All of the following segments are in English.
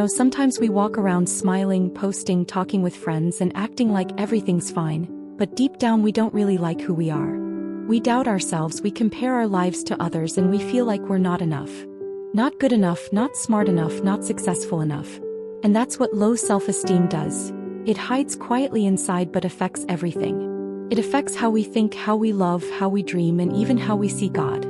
Sometimes we walk around smiling, posting, talking with friends, and acting like everything's fine, but deep down we don't really like who we are. We doubt ourselves, we compare our lives to others, and we feel like we're not enough. Not good enough, not smart enough, not successful enough. And that's what low self-esteem does. It hides quietly inside but affects everything. It affects how we think, how we love, how we dream, and even how we see God.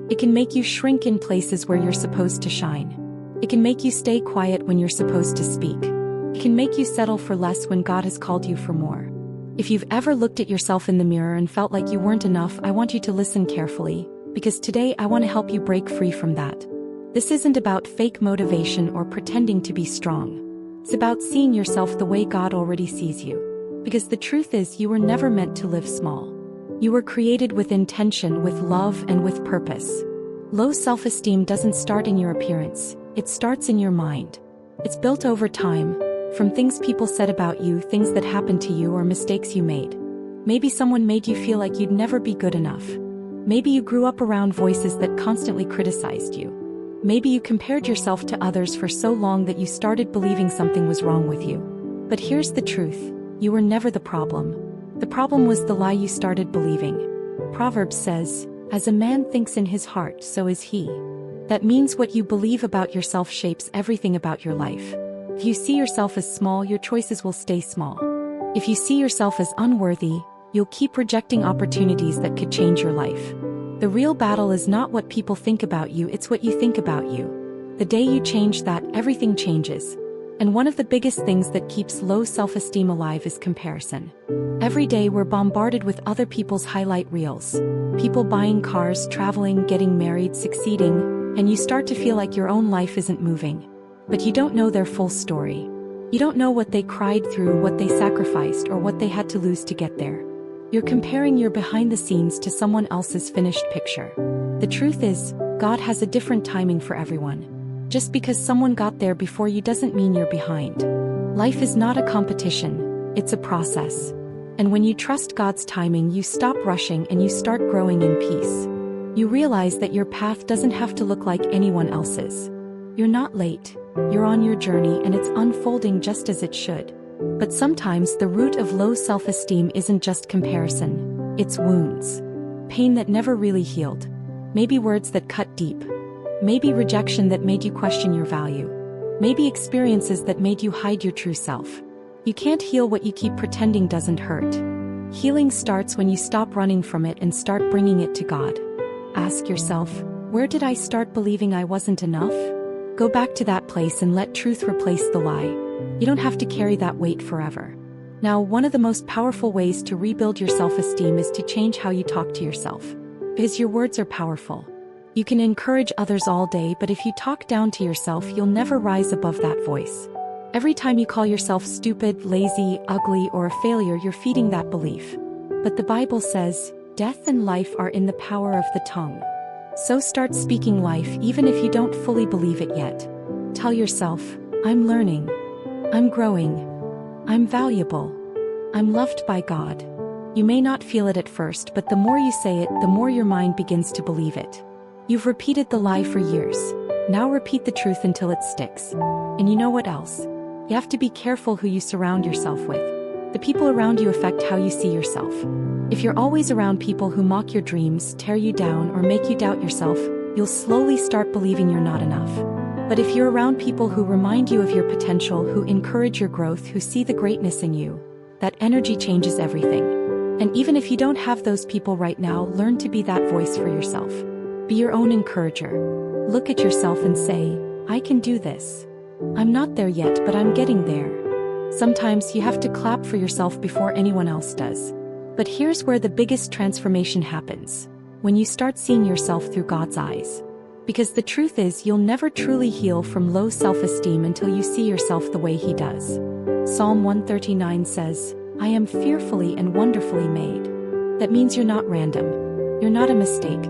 It can make you shrink in places where you're supposed to shine. It can make you stay quiet when you're supposed to speak. It can make you settle for less when God has called you for more. If you've ever looked at yourself in the mirror and felt like you weren't enough, I want you to listen carefully, because today I want to help you break free from that. This isn't about fake motivation or pretending to be strong. It's about seeing yourself the way God already sees you. Because the truth is, you were never meant to live small. You were created with intention, with love, and with purpose. Low self-esteem doesn't start in your appearance, it starts in your mind. It's built over time, from things people said about you, things that happened to you, or mistakes you made. Maybe someone made you feel like you'd never be good enough. Maybe you grew up around voices that constantly criticized you. Maybe you compared yourself to others for so long that you started believing something was wrong with you. But here's the truth, you were never the problem. The problem was the lie you started believing. Proverbs says, "As a man thinks in his heart, so is he." That means what you believe about yourself shapes everything about your life. If you see yourself as small, your choices will stay small. If you see yourself as unworthy, you'll keep rejecting opportunities that could change your life. The real battle is not what people think about you, it's what you think about you. The day you change that, everything changes. And one of the biggest things that keeps low self-esteem alive is comparison. Every day we're bombarded with other people's highlight reels. People buying cars, traveling, getting married, succeeding, and you start to feel like your own life isn't moving. But you don't know their full story. You don't know what they cried through, what they sacrificed, or what they had to lose to get there. You're comparing your behind the scenes to someone else's finished picture. The truth is, God has a different timing for everyone. Just because someone got there before you doesn't mean you're behind. Life is not a competition, it's a process. And when you trust God's timing, you stop rushing and you start growing in peace. You realize that your path doesn't have to look like anyone else's. You're not late, you're on your journey, and it's unfolding just as it should. But sometimes the root of low self-esteem isn't just comparison, it's wounds. Pain that never really healed. Maybe words that cut deep. Maybe rejection that made you question your value. Maybe experiences that made you hide your true self. You can't heal what you keep pretending doesn't hurt. Healing starts when you stop running from it and start bringing it to God. Ask yourself, where did I start believing I wasn't enough? Go back to that place and let truth replace the lie. You don't have to carry that weight forever. Now, one of the most powerful ways to rebuild your self-esteem is to change how you talk to yourself. Because your words are powerful. You can encourage others all day, but if you talk down to yourself, you'll never rise above that voice. Every time you call yourself stupid, lazy, ugly, or a failure, you're feeding that belief. But the Bible says, death and life are in the power of the tongue. So start speaking life even if you don't fully believe it yet. Tell yourself, I'm learning. I'm growing. I'm valuable. I'm loved by God. You may not feel it at first, but the more you say it, the more your mind begins to believe it. You've repeated the lie for years. Now repeat the truth until it sticks. And you know what else? You have to be careful who you surround yourself with. The people around you affect how you see yourself. If you're always around people who mock your dreams, tear you down, or make you doubt yourself, you'll slowly start believing you're not enough. But if you're around people who remind you of your potential, who encourage your growth, who see the greatness in you, that energy changes everything. And even if you don't have those people right now, learn to be that voice for yourself. Be your own encourager. Look at yourself and say, I can do this. I'm not there yet, but I'm getting there. Sometimes you have to clap for yourself before anyone else does. But here's where the biggest transformation happens. When you start seeing yourself through God's eyes. Because the truth is, you'll never truly heal from low self-esteem until you see yourself the way He does. Psalm 139 says, I am fearfully and wonderfully made. That means you're not random. You're not a mistake.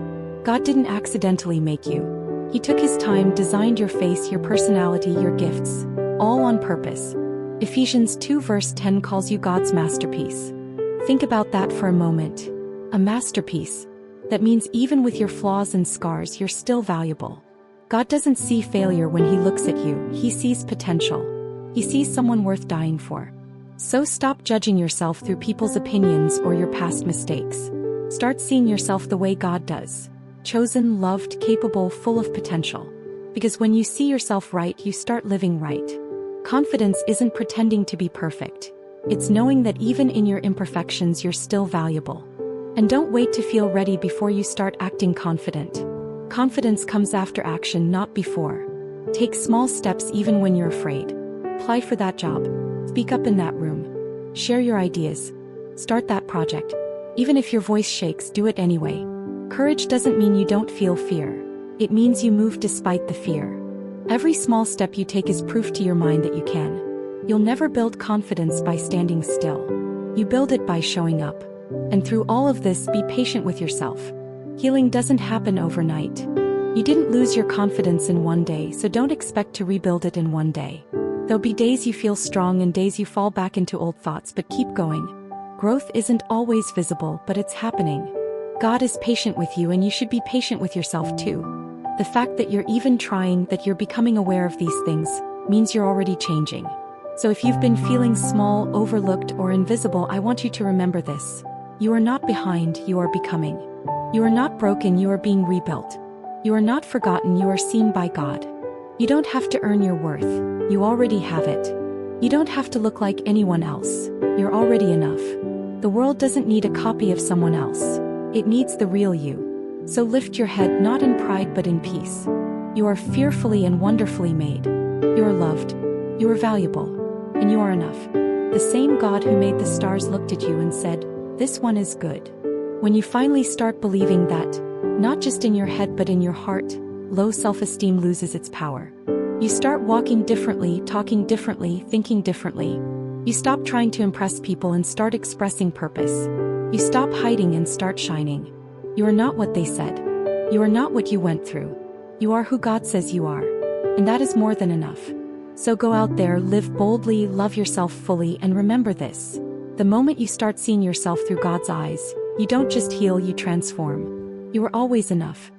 God didn't accidentally make you. He took His time, designed your face, your personality, your gifts, all on purpose. Ephesians 2 verse 10 calls you God's masterpiece. Think about that for a moment. A masterpiece. That means even with your flaws and scars, you're still valuable. God doesn't see failure when He looks at you, He sees potential. He sees someone worth dying for. So stop judging yourself through people's opinions or your past mistakes. Start seeing yourself the way God does. Chosen, loved, capable, full of potential. Because when you see yourself right, you start living right. Confidence isn't pretending to be perfect. It's knowing that even in your imperfections, you're still valuable. And don't wait to feel ready before you start acting confident. Confidence comes after action, not before. Take small steps even when you're afraid. Apply for that job. Speak up in that room. Share your ideas. Start that project. Even if your voice shakes, do it anyway. Courage doesn't mean you don't feel fear. It means you move despite the fear. Every small step you take is proof to your mind that you can. You'll never build confidence by standing still. You build it by showing up. And through all of this, be patient with yourself. Healing doesn't happen overnight. You didn't lose your confidence in one day, so don't expect to rebuild it in one day. There'll be days you feel strong and days you fall back into old thoughts, but keep going. Growth isn't always visible, but it's happening. God is patient with you, and you should be patient with yourself too. The fact that you're even trying, that you're becoming aware of these things, means you're already changing. So if you've been feeling small, overlooked, or invisible, I want you to remember this. You are not behind, you are becoming. You are not broken, you are being rebuilt. You are not forgotten, you are seen by God. You don't have to earn your worth, you already have it. You don't have to look like anyone else, you're already enough. The world doesn't need a copy of someone else. It needs the real you. So lift your head, not in pride but in peace. You are fearfully and wonderfully made. You are loved. You are valuable. And you are enough. The same God who made the stars looked at you and said, "This one is good." When you finally start believing that, not just in your head but in your heart, low self-esteem loses its power. You start walking differently, talking differently, thinking differently. You stop trying to impress people and start expressing purpose. You stop hiding and start shining. You are not what they said. You are not what you went through. You are who God says you are. And that is more than enough. So go out there, live boldly, love yourself fully, and remember this. The moment you start seeing yourself through God's eyes, you don't just heal, you transform. You are always enough.